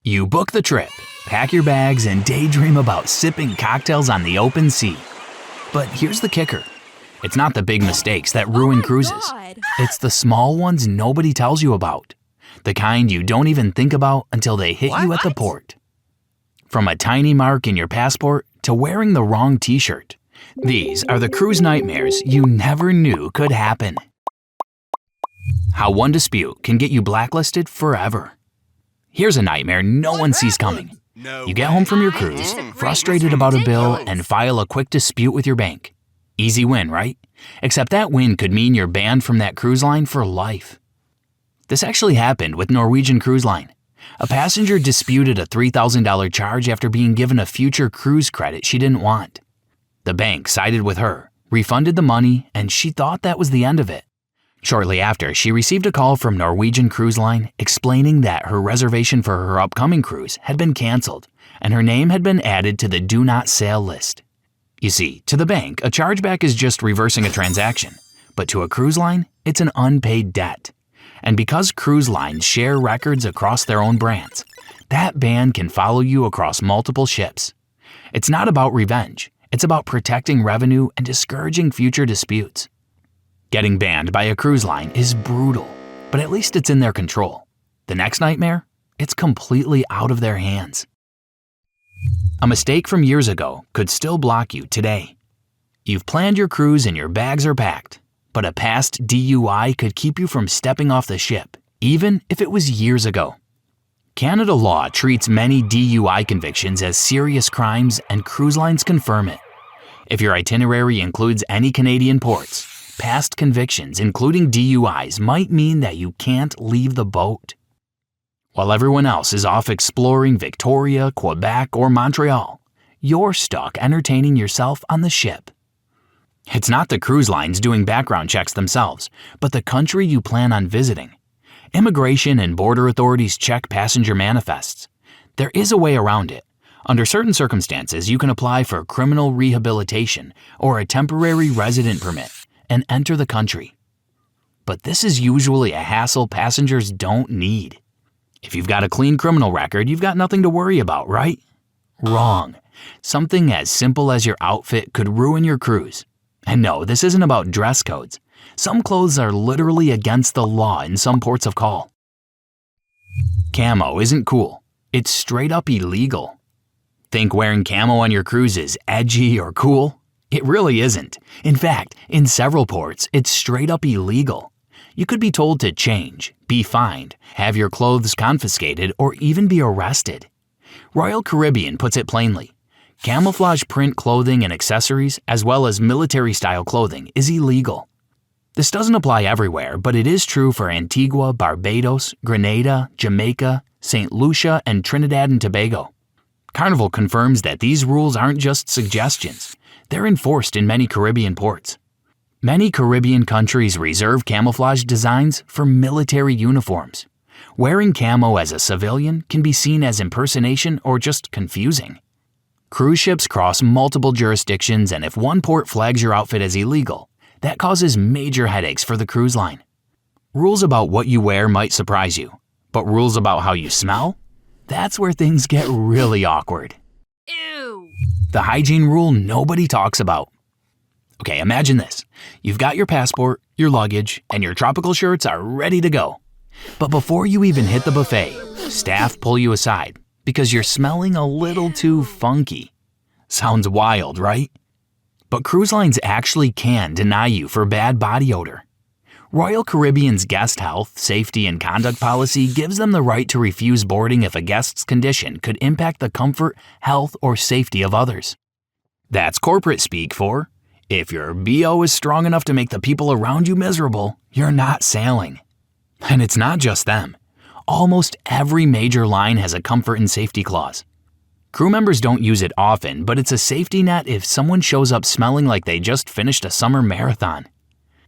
You book the trip, pack your bags, and daydream about sipping cocktails on the open sea. But here's the kicker. It's not the big mistakes that ruin cruises. It's the small ones nobody tells you about. The kind you don't even think about until they hit you at the port. From a tiny mark in your passport to wearing the wrong t-shirt, these are the cruise nightmares you never knew could happen. How one dispute can get you blacklisted forever. Here's a nightmare no one sees coming. You get home from your cruise, frustrated about a bill, and file a quick dispute with your bank. Easy win, right? Except that win could mean you're banned from that cruise line for life. This actually happened with Norwegian Cruise Line. A passenger disputed a $3,000 charge after being given a future cruise credit she didn't want. The bank sided with her, refunded the money, and she thought that was the end of it. Shortly after, she received a call from Norwegian Cruise Line explaining that her reservation for her upcoming cruise had been canceled and her name had been added to the do not sail list. You see, to the bank, a chargeback is just reversing a transaction, but to a cruise line, it's an unpaid debt. And because cruise lines share records across their own brands, that ban can follow you across multiple ships. It's not about revenge, it's about protecting revenue and discouraging future disputes. Getting banned by a cruise line is brutal, but at least it's in their control. The next nightmare? It's completely out of their hands. A mistake from years ago could still block you today. You've planned your cruise and your bags are packed, but a past DUI could keep you from stepping off the ship, even if it was years ago. Canada law treats many DUI convictions as serious crimes, and cruise lines confirm it. If your itinerary includes any Canadian ports, past convictions, including DUIs, might mean that you can't leave the boat. While everyone else is off exploring Victoria, Quebec, or Montreal, you're stuck entertaining yourself on the ship. It's not the cruise lines doing background checks themselves, but the country you plan on visiting. Immigration and border authorities check passenger manifests. There is a way around it. Under certain circumstances, you can apply for criminal rehabilitation or a temporary resident permit and enter the country. But this is usually a hassle passengers don't need. If you've got a clean criminal record, you've got nothing to worry about, right? Wrong. Something as simple as your outfit could ruin your cruise. And no, this isn't about dress codes. Some clothes are literally against the law in some ports of call. Camo isn't cool. It's straight up illegal. Think wearing camo on your cruise is edgy or cool? It really isn't. In fact, in several ports, it's straight up illegal. You could be told to change, be fined, have your clothes confiscated, or even be arrested. Royal Caribbean puts it plainly. Camouflage print clothing and accessories, as well as military-style clothing, is illegal. This doesn't apply everywhere, but it is true for Antigua, Barbados, Grenada, Jamaica, St. Lucia, and Trinidad and Tobago. Carnival confirms that these rules aren't just suggestions. They're enforced in many Caribbean ports. Many Caribbean countries reserve camouflage designs for military uniforms. Wearing camo as a civilian can be seen as impersonation or just confusing. Cruise ships cross multiple jurisdictions, and if one port flags your outfit as illegal, that causes major headaches for the cruise line. Rules about what you wear might surprise you, but rules about how you smell? That's where things get really awkward. Ew! The hygiene rule nobody talks about. Okay, imagine this. You've got your passport, your luggage, and your tropical shirts are ready to go. But before you even hit the buffet, staff pull you aside because you're smelling a little too funky. Sounds wild, right? But cruise lines actually can deny you for bad body odor. Royal Caribbean's guest health, safety, and conduct policy gives them the right to refuse boarding if a guest's condition could impact the comfort, health, or safety of others. That's corporate speak for, if your BO is strong enough to make the people around you miserable, you're not sailing. And it's not just them. Almost every major line has a comfort and safety clause. Crew members don't use it often, but it's a safety net if someone shows up smelling like they just finished a summer marathon.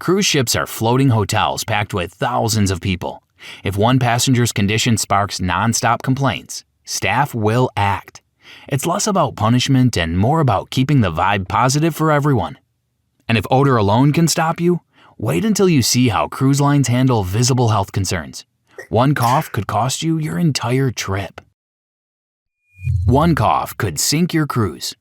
Cruise ships are floating hotels packed with thousands of people. If one passenger's condition sparks non-stop complaints, staff will act. It's less about punishment and more about keeping the vibe positive for everyone. And if odor alone can stop you, wait until you see how cruise lines handle visible health concerns. One cough could cost you your entire trip. One cough could sink your cruise.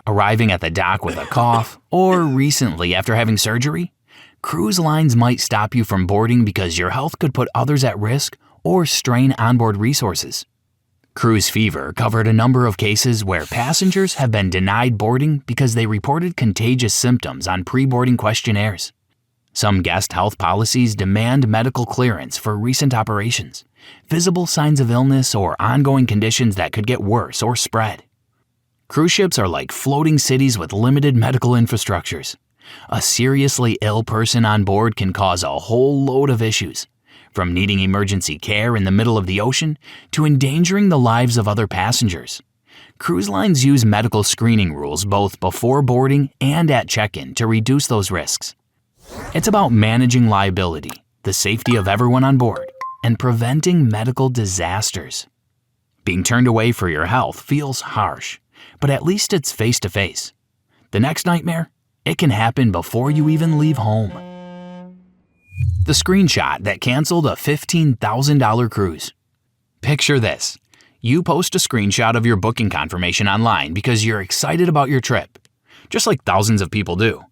Arriving at the dock with a cough, or recently after having surgery, cruise lines might stop you from boarding because your health could put others at risk or strain onboard resources. Cruise fever covered a number of cases where passengers have been denied boarding because they reported contagious symptoms on pre-boarding questionnaires. Some guest health policies demand medical clearance for recent operations, visible signs of illness, or ongoing conditions that could get worse or spread. Cruise ships are like floating cities with limited medical infrastructures. A seriously ill person on board can cause a whole load of issues, from needing emergency care in the middle of the ocean to endangering the lives of other passengers. Cruise lines use medical screening rules both before boarding and at check-in to reduce those risks. It's about managing liability, the safety of everyone on board, and preventing medical disasters. Being turned away for your health feels harsh, but at least it's face-to-face. The next nightmare? It can happen before you even leave home. The screenshot that canceled a $15,000 cruise. Picture this. You post a screenshot of your booking confirmation online because you're excited about your trip, just like thousands of people do.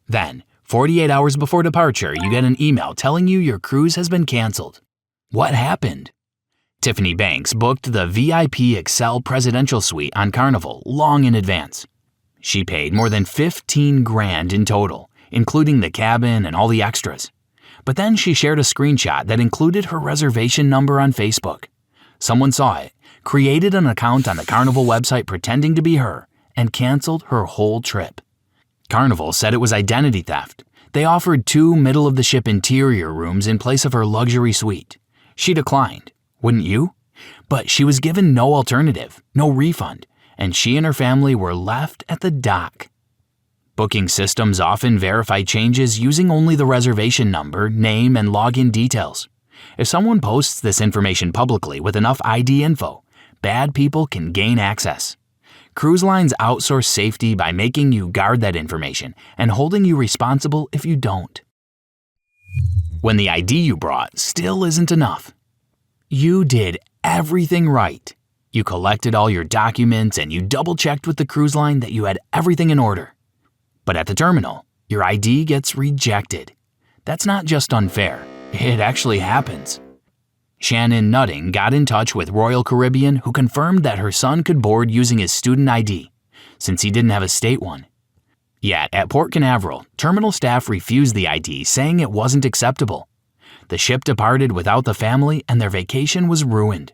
Then, 48 hours before departure, you get an email telling you your cruise has been canceled. What happened? Tiffany Banks booked the VIP Excel Presidential Suite on Carnival long in advance. She paid more than $15,000 in total, including the cabin and all the extras. But then she shared a screenshot that included her reservation number on Facebook. Someone saw it, created an account on the Carnival website pretending to be her, and canceled her whole trip. Carnival said it was identity theft. They offered 2 middle-of-the-ship interior rooms in place of her luxury suite. She declined. Wouldn't you? But she was given no alternative, no refund, and she and her family were left at the dock. Booking systems often verify changes using only the reservation number, name, and login details. If someone posts this information publicly with enough ID info, bad people can gain access. Cruise lines outsource safety by making you guard that information and holding you responsible if you don't. When the ID you brought still isn't enough. You did everything right. You collected all your documents and you double-checked with the cruise line that you had everything in order. But at the terminal, your ID gets rejected. That's not just unfair, it actually happens. Shannon Nutting got in touch with Royal Caribbean, who confirmed that her son could board using his student ID, since he didn't have a state one. Yet at Port Canaveral, terminal staff refused the ID, saying it wasn't acceptable. The ship departed without the family and their vacation was ruined.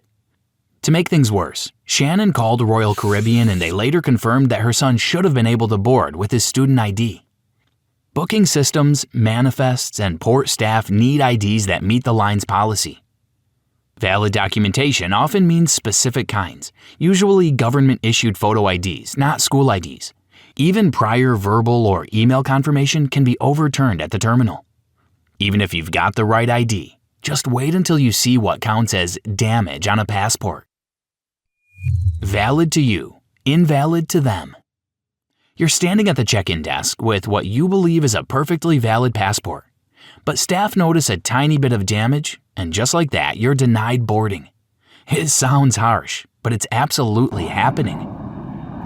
To make things worse, Shannon called Royal Caribbean and they later confirmed that her son should have been able to board with his student ID. Booking systems, manifests, and port staff need IDs that meet the line's policy. Valid documentation often means specific kinds, usually government-issued photo IDs, not school IDs. Even prior verbal or email confirmation can be overturned at the terminal. Even if you've got the right ID, just wait until you see what counts as damage on a passport. Valid to you, invalid to them. You're standing at the check-in desk with what you believe is a perfectly valid passport, but staff notice a tiny bit of damage, and just like that, you're denied boarding. It sounds harsh, but it's absolutely happening.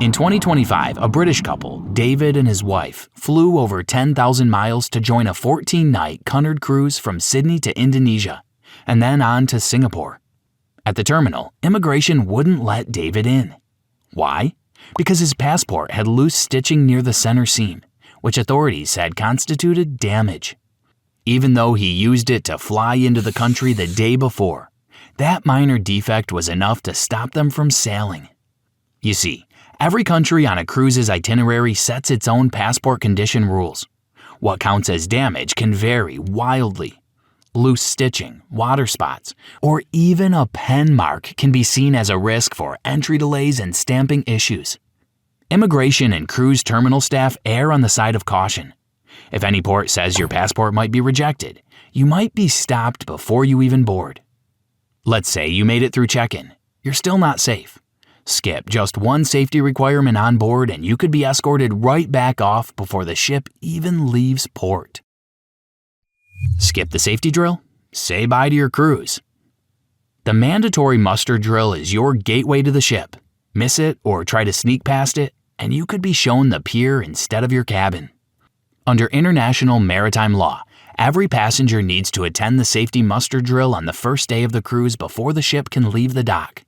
In 2025, a British couple, David and his wife, flew over 10,000 miles to join a 14-night Cunard cruise from Sydney to Indonesia, and then on to Singapore. At the terminal, immigration wouldn't let David in. Why? Because his passport had loose stitching near the center seam, which authorities said constituted damage. Even though he used it to fly into the country the day before, that minor defect was enough to stop them from sailing. You see, every country on a cruise's itinerary sets its own passport condition rules. What counts as damage can vary wildly. Loose stitching, water spots, or even a pen mark can be seen as a risk for entry delays and stamping issues. Immigration and cruise terminal staff err on the side of caution. If any port says your passport might be rejected, you might be stopped before you even board. Let's say you made it through check-in. You're still not safe. Skip just one safety requirement on board and you could be escorted right back off before the ship even leaves port. Skip the safety drill? Say bye to your cruise. The mandatory muster drill is your gateway to the ship. Miss it or try to sneak past it, and you could be shown the pier instead of your cabin. Under international maritime law, every passenger needs to attend the safety muster drill on the first day of the cruise before the ship can leave the dock.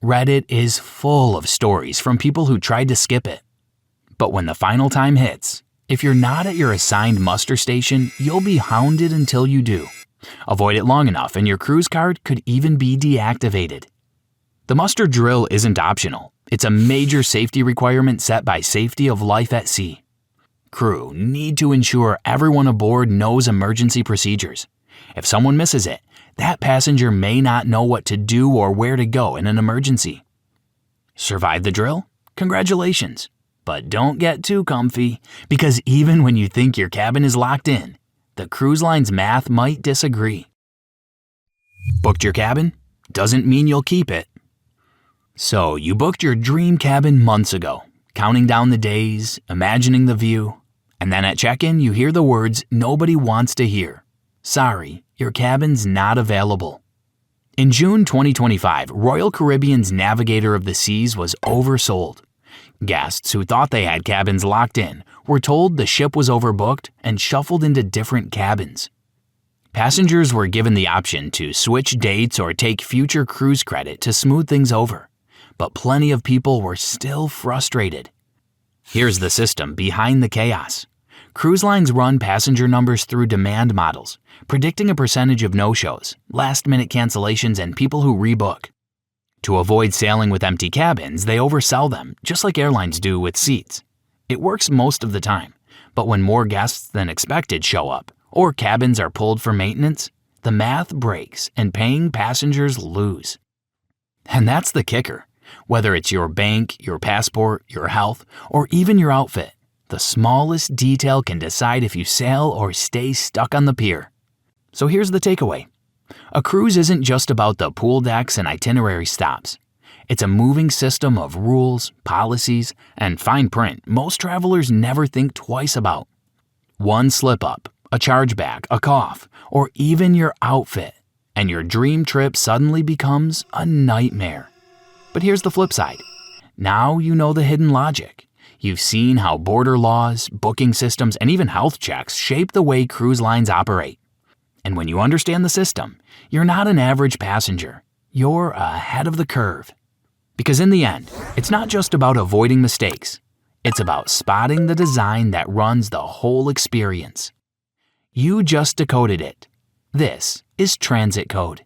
Reddit is full of stories from people who tried to skip it. But when the final time hits, if you're not at your assigned muster station, you'll be hounded until you do. Avoid it long enough and your cruise card could even be deactivated. The muster drill isn't optional. It's a major safety requirement set by Safety of Life at Sea. Crew need to ensure everyone aboard knows emergency procedures. If someone misses it, that passenger may not know what to do or where to go in an emergency. Survive the drill? Congratulations. But don't get too comfy, because even when you think your cabin is locked in, the cruise line's math might disagree. Booked your cabin? Doesn't mean you'll keep it. So you booked your dream cabin months ago, counting down the days, imagining the view, and then at check-in you hear the words nobody wants to hear. Sorry, your cabin's not available. In June 2025, Royal Caribbean's Navigator of the Seas was oversold. Guests who thought they had cabins locked in were told the ship was overbooked and shuffled into different cabins. Passengers were given the option to switch dates or take future cruise credit to smooth things over, but plenty of people were still frustrated. Here's the system behind the chaos. Cruise lines run passenger numbers through demand models, predicting a percentage of no-shows, last-minute cancellations, and people who rebook. To avoid sailing with empty cabins, they oversell them, just like airlines do with seats. It works most of the time, but when more guests than expected show up, or cabins are pulled for maintenance, the math breaks and paying passengers lose. And that's the kicker. Whether it's your bank, your passport, your health, or even your outfit, the smallest detail can decide if you sail or stay stuck on the pier. So here's the takeaway. A cruise isn't just about the pool decks and itinerary stops. It's a moving system of rules, policies, and fine print most travelers never think twice about. One slip-up, a chargeback, a cough, or even your outfit, and your dream trip suddenly becomes a nightmare. But here's the flip side. Now you know the hidden logic. You've seen how border laws, booking systems, and even health checks shape the way cruise lines operate. And when you understand the system, you're not an average passenger. You're ahead of the curve. Because in the end, it's not just about avoiding mistakes. It's about spotting the design that runs the whole experience. You just decoded it. This is Transit Code.